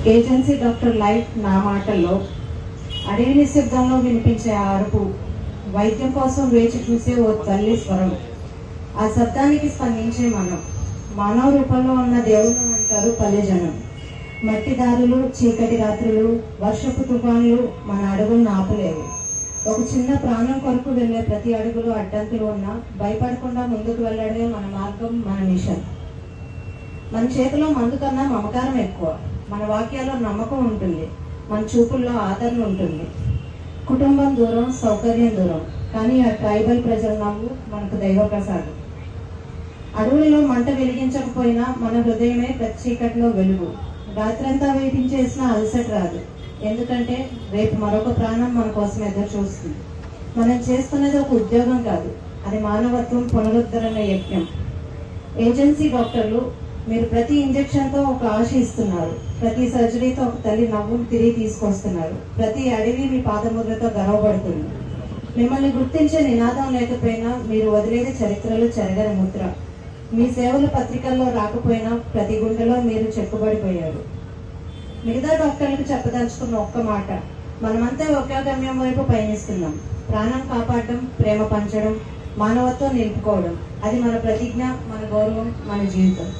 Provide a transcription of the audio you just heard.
Agency doctor life నా మాటల్లో, అడవి నిశ్శబ్దంలో వినిపించే ఆ అరుపు, వైద్యం కోసం వేచి చూసే ఓ తల్లి స్వరం, ఆ శబ్దానికి స్పందించే మనం, మానవ రూపంలో ఉన్న దేవుడు అంటారు పల్లె జనం. మట్టి దారులు, చీకటి రాత్రులు, వర్షపు తుఫాన్లు మన అడుగులను ఆపలేవు. ఒక చిన్న ప్రాణం కొరకు వెళ్ళే ప్రతి అడుగులో అడ్డంకులు ఉన్నా భయపడకుండా ముందుకు వెళ్ళడమే మన మార్గం, మన మిషన్. మన చేతిలో మందు కన్నా మమకారం ఎక్కువ, మన వాక్యాల్లో నమ్మకం ఉంటుంది, మన చూపుల్లో ఆదరణ ఉంటుంది. కుటుంబం దూరం, సౌకర్యం దూరం, కానీ ఆ ట్రైబల్ ప్రజల నవ్వు మనకు దైవ ప్రసాదం. అడవులలో మంట వెలిగించకపోయినా మన హృదయమే ప్రత్యేకట్లో వెలుగు. రాత్రంతా వెయిటింగ్ చేసినా అలసట రాదు, ఎందుకంటే రేపు మరొక ప్రాణం మన కోసం ఎదురు చూస్తుంది. మనం చేస్తున్నది ఒక ఉద్యోగం కాదు, అది మానవత్వం పునరుద్ధరణ యజ్ఞం. ఏజెన్సీ డాక్టర్లు, మీరు ప్రతి ఇంజెక్షన్తో ఒక ఆశ ఇస్తున్నారు, ప్రతి సర్జరీతో ఒక తల్లి నవ్వును తిరిగి తీసుకొస్తున్నారు, ప్రతి అడవి మీ పాదముద్రతో గర్వపడుతుంది. మిమ్మల్ని గుర్తించే నినాదం లేకపోయినా మీరు వదిలేని చరిత్రలు చెరగని ముద్ర. మీ సేవలు పత్రికల్లో రాకపోయినా ప్రతి గుండెలో మీరు చెక్కుబడిపోయారు. మిగతా డాక్టర్లకు చెప్పదలుచుకున్న ఒక్క మాట, మనమంతా ఒకే గమ్యం వైపు పయనిస్తున్నాం. ప్రాణం కాపాడడం, ప్రేమ పంచడం, మానవత్వం నిలుపుకోవడం, అది మన ప్రతిజ్ఞ, మన గౌరవం, మన జీవితం.